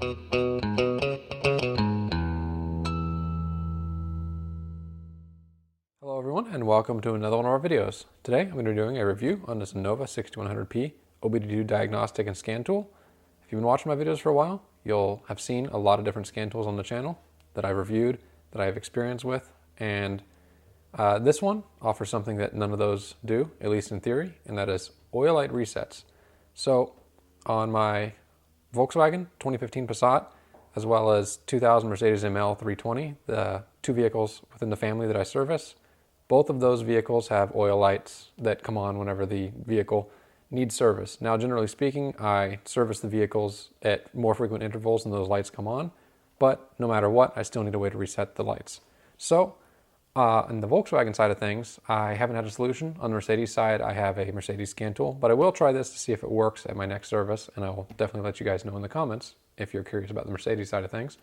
Hello everyone, and welcome to another one of our videos. Today I'm going to be doing a review on this Innova 6100P OBD2 diagnostic and scan tool. If you've been watching my videos for a while, you'll have seen a lot of different scan tools on the channel that I've reviewed, that I have experience with, and this one offers something that none of those do, at least in theory, and that is oil light resets. So on my Volkswagen 2015 Passat, as well as 2000 Mercedes ML 320, the two vehicles within the family that I service, both of those vehicles have oil lights that come on whenever the vehicle needs service. Now, generally speaking, I service the vehicles at more frequent intervals than those lights come on, but no matter what, I still need a way to reset the lights. So, on the Volkswagen side of things, I haven't had a solution. On the Mercedes side, I have a Mercedes scan tool, but I will try this to see if it works at my next service, and I will definitely let you guys know in the comments if you're curious about the Mercedes side of things.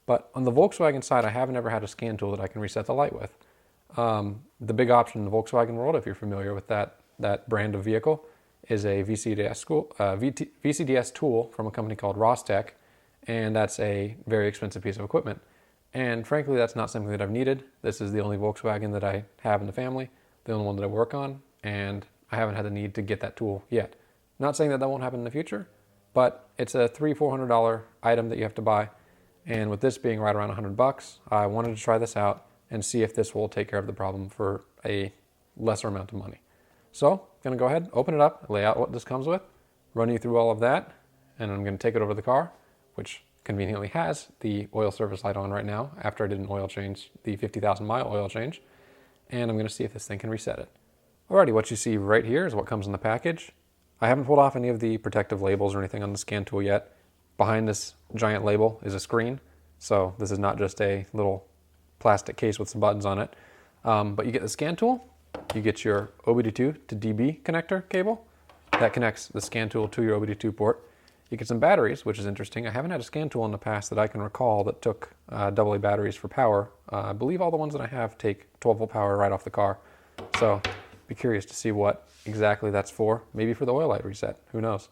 But on the Volkswagen side, I haven't ever had a scan tool that I can reset the light with. The big option in the Volkswagen world, if you're familiar with that brand of vehicle, is a VCDS tool from a company called Rostec, and that's a very expensive piece of equipment. And frankly, that's not something that I've needed. This is the only Volkswagen that I have in the family, the only one that I work on, and I haven't had the need to get that tool yet. Not saying that that won't happen in the future, but it's a $300-400 item that you have to buy. And with this being right around $100, I wanted to try this out and see if this will take care of the problem for a lesser amount of money. So I'm going to go ahead, open it up, lay out what this comes with, run you through all of that, and I'm going to take it over to the car, which conveniently has the oil service light on right now after I did an oil change, the 50,000 mile oil change, and I'm going to see if this thing can reset it. Alrighty, what you see right here is what comes in the package. I haven't pulled off any of the protective labels or anything on the scan tool yet. Behind this giant label is a screen, so this is not just a little plastic case with some buttons on it. But you get the scan tool, you get your OBD2 to DB connector cable. That connects the scan tool to your OBD2 port. You get some batteries, which is interesting. I haven't had a scan tool in the past that I can recall that took AA batteries for power. I believe all the ones that I have take 12-volt power right off the car. So be curious to see what exactly that's for. Maybe for the oil light reset, who knows.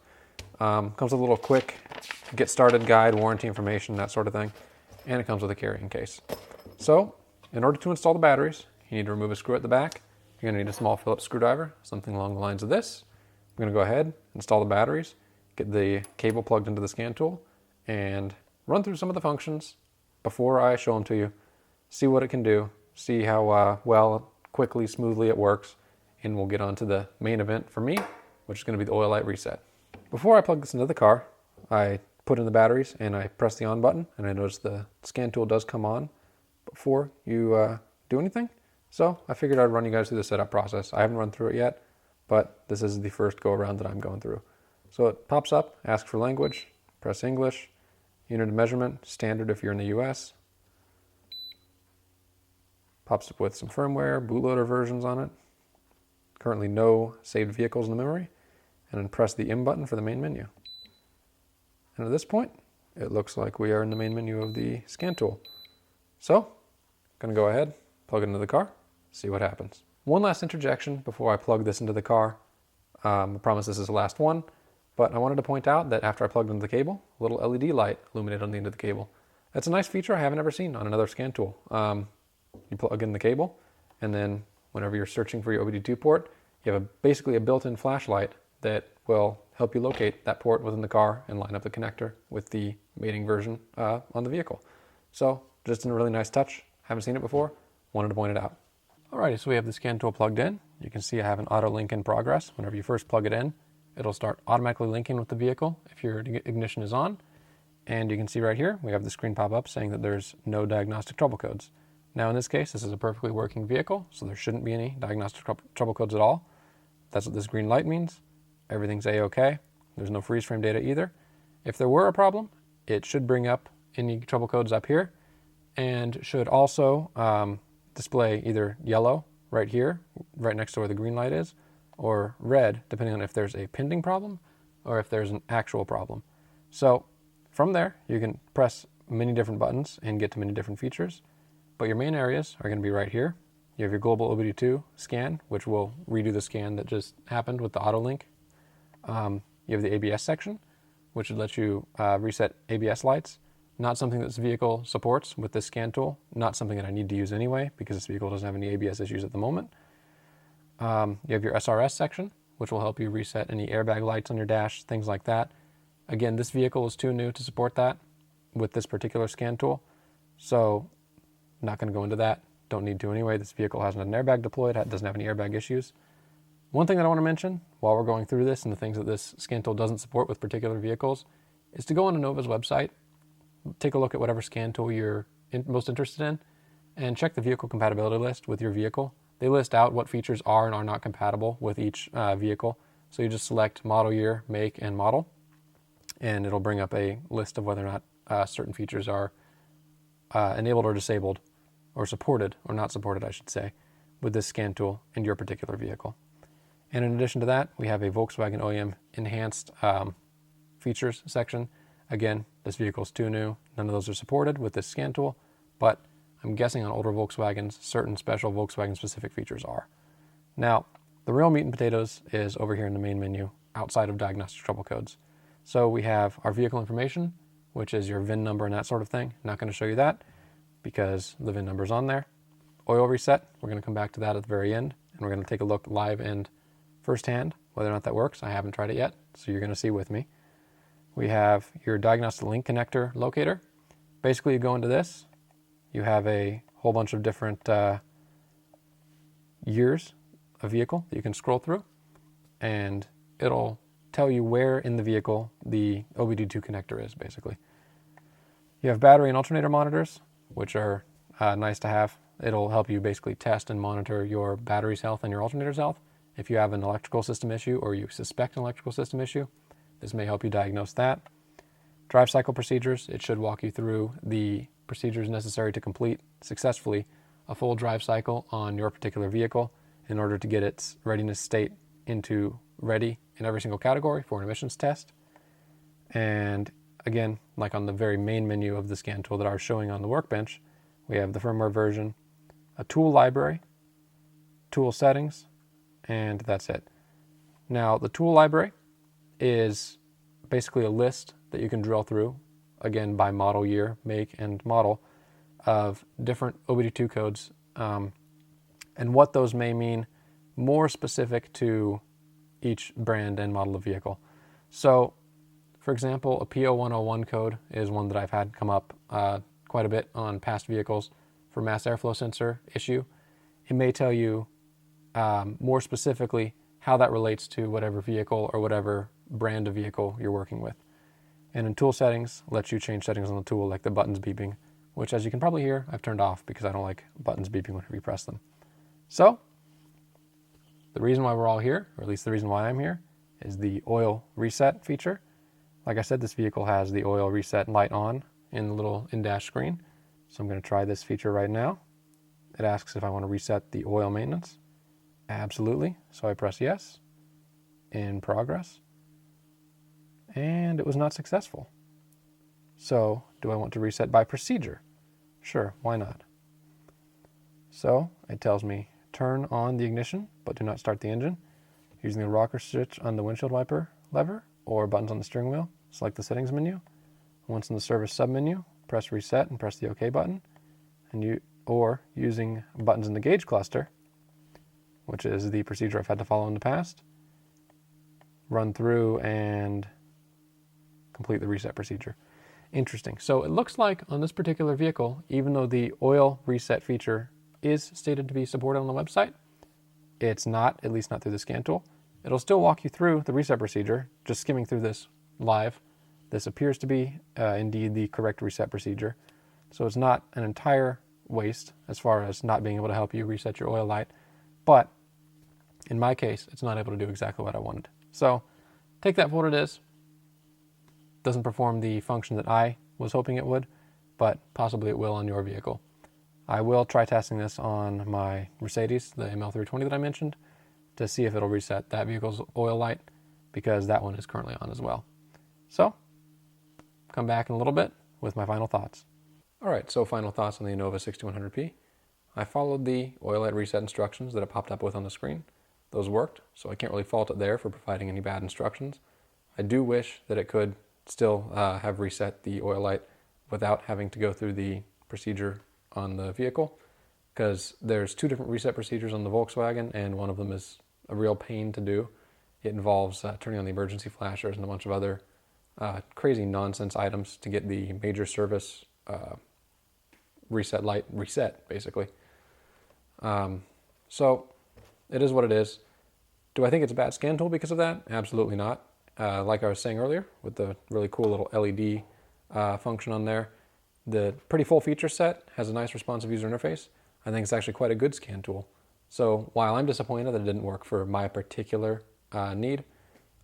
Comes with a little quick get started guide, warranty information, that sort of thing. And it comes with a carrying case. So in order to install the batteries, you need to remove a screw at the back. You're going to need a small Phillips screwdriver, something along the lines of this. I'm going to go ahead, install the batteries, get the cable plugged into the scan tool, and run through some of the functions before I show them to you. See what it can do, see how well, quickly, smoothly it works, and we'll get on to the main event for me, which is going to be the oil light reset. Before I plug this into the car, I put in the batteries and I press the on button, and I notice the scan tool does come on before you do anything. So I figured I'd run you guys through the setup process. I haven't run through it yet, but this is the first go around that I'm going through. So it pops up, ask for language, press English, unit of measurement, standard if you're in the US. Pops up with some firmware, bootloader versions on it. Currently no saved vehicles in the memory. And then press the M button for the main menu. And at this point, it looks like we are in the main menu of the scan tool. So, I'm going to go ahead, plug it into the car, see what happens. One last interjection before I plug this into the car. I promise this is the last one, but I wanted to point out that after I plugged into the cable, a little LED light illuminated on the end of the cable. That's a nice feature I haven't ever seen on another scan tool. You plug in the cable, and then whenever you're searching for your OBD2 port, you have basically a built-in flashlight that will help you locate that port within the car and line up the connector with the mating version on the vehicle. So, just a really nice touch. Haven't seen it before, wanted to point it out. Alrighty, so we have the scan tool plugged in. You can see I have an auto link in progress. Whenever you first plug it in, it'll start automatically linking with the vehicle if your ignition is on. And you can see right here, we have the screen pop up saying that there's no diagnostic trouble codes. Now in this case, this is a perfectly working vehicle, so there shouldn't be any diagnostic trouble codes at all. That's what this green light means. Everything's A-OK. There's no freeze frame data either. If there were a problem, it should bring up any trouble codes up here, and should also display either yellow right here, right next to where the green light is, or red, depending on if there's a pending problem or if there's an actual problem. So from there, you can press many different buttons and get to many different features, but your main areas are going to be right here. You have your global OBD2 scan, which will redo the scan that just happened with the auto link. You have the ABS section, which would let you reset ABS lights. Not something that this vehicle supports with this scan tool. Not something that I need to use anyway because this vehicle doesn't have any ABS issues at the moment. You have your SRS section, which will help you reset any airbag lights on your dash, things like that. Again, this vehicle is too new to support that with this particular scan tool, so not going to go into that. Don't need to anyway. This vehicle hasn't had an airbag deployed, doesn't have any airbag issues. One thing that I want to mention while we're going through this and the things that this scan tool doesn't support with particular vehicles is to go on Innova's website, take a look at whatever scan tool you're most interested in, and check the vehicle compatibility list with your vehicle. They list out what features are and are not compatible with each vehicle. So you just select model year, make, and model, and it'll bring up a list of whether or not certain features are enabled or disabled, or supported, or not supported, I should say, with this scan tool in your particular vehicle. And in addition to that, we have a Volkswagen OEM enhanced features section. Again, this vehicle is too new. None of those are supported with this scan tool, but I'm guessing on older Volkswagens, certain special Volkswagen-specific features are. Now, the real meat and potatoes is over here in the main menu, outside of diagnostic trouble codes. So we have our vehicle information, which is your VIN number and that sort of thing. Not going to show you that because the VIN number is on there. Oil reset, we're going to come back to that at the very end, and we're going to take a look live and firsthand whether or not that works. I haven't tried it yet, so you're going to see with me. We have your diagnostic link connector locator. Basically, you go into this, you have a whole bunch of different years of vehicle that you can scroll through, and it'll tell you where in the vehicle the OBD2 connector is, basically. You have battery and alternator monitors, which are nice to have. It'll help you basically test and monitor your battery's health and your alternator's health. If you have an electrical system issue or you suspect an electrical system issue, this may help you diagnose that. Drive cycle procedures, it should walk you through the procedures necessary to complete successfully a full drive cycle on your particular vehicle in order to get its readiness state into ready in every single category for an emissions test. And again, like on the very main menu of the scan tool that I was showing on the workbench, we have the firmware version, a tool library, tool settings, and that's it. Now, the tool library is basically a list that you can drill through, again, by model year, make, and model, of different OBD2 codes, and what those may mean more specific to each brand and model of vehicle. So, for example, a P0101 code is one that I've had come up quite a bit on past vehicles for mass airflow sensor issue. It may tell you more specifically how that relates to whatever vehicle or whatever brand of vehicle you're working with. And in tool settings, lets you change settings on the tool, like the buttons beeping, which, as you can probably hear, I've turned off because I don't like buttons beeping whenever you press them. So, the reason why we're all here, or at least the reason why I'm here, is the oil reset feature. Like I said, this vehicle has the oil reset light on in the little in-dash screen. So I'm going to try this feature right now. It asks if I want to reset the oil maintenance. Absolutely. So I press yes. In progress. And it was not successful. So do I want to reset by procedure? Sure, why not? So it tells me turn on the ignition, but do not start the engine. Using the rocker switch on the windshield wiper lever or buttons on the steering wheel, select the settings menu. Once in the service submenu, press reset and press the OK button. Or using buttons in the gauge cluster, which is the procedure I've had to follow in the past, run through and complete the reset procedure. Interesting. So it looks like on this particular vehicle, even though the oil reset feature is stated to be supported on the website, it's not, at least not through the scan tool. It'll still walk you through the reset procedure, just skimming through this live. This appears to be indeed the correct reset procedure. So it's not an entire waste as far as not being able to help you reset your oil light, but in my case, it's not able to do exactly what I wanted. So take that for what it is. Doesn't perform the function that I was hoping it would, but possibly it will on your vehicle. I will try testing this on my Mercedes, the ML320 that I mentioned, to see if it'll reset that vehicle's oil light, because that one is currently on as well. So, come back in a little bit with my final thoughts. Alright, so final thoughts on the Innova 6100P. I followed the oil light reset instructions that it popped up with on the screen. Those worked, so I can't really fault it there for providing any bad instructions. I do wish that it could still have reset the oil light without having to go through the procedure on the vehicle, because there's two different reset procedures on the Volkswagen, and one of them is a real pain to do. It involves turning on the emergency flashers and a bunch of other crazy nonsense items to get the major service reset light reset, basically. So it is what it is. Do I think it's a bad scan tool because of that? Absolutely not. Like I was saying earlier, with the really cool little LED function on there, the pretty full feature set has a nice responsive user interface. I think it's actually quite a good scan tool. So while I'm disappointed that it didn't work for my particular need,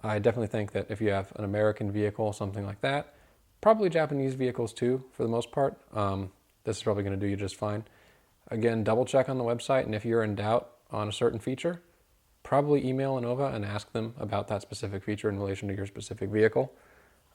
I definitely think that if you have an American vehicle, something like that, probably Japanese vehicles too, for the most part, this is probably going to do you just fine. Again, double check on the website, and if you're in doubt on a certain feature, probably email Innova and ask them about that specific feature in relation to your specific vehicle.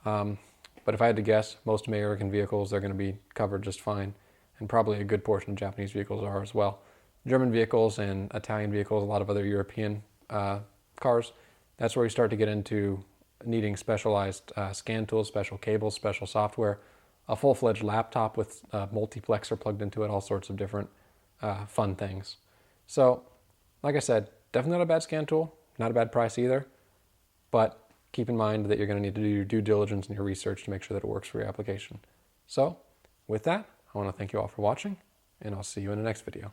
But if I had to guess, most American vehicles are going to be covered just fine, and probably a good portion of Japanese vehicles are as well. German vehicles and Italian vehicles, a lot of other European cars, that's where you start to get into needing specialized scan tools, special cables, special software, a full-fledged laptop with a multiplexer plugged into it, all sorts of different fun things. So, like I said, definitely not a bad scan tool, not a bad price either, but keep in mind that you're going to need to do your due diligence and your research to make sure that it works for your application. So, with that, I want to thank you all for watching, and I'll see you in the next video.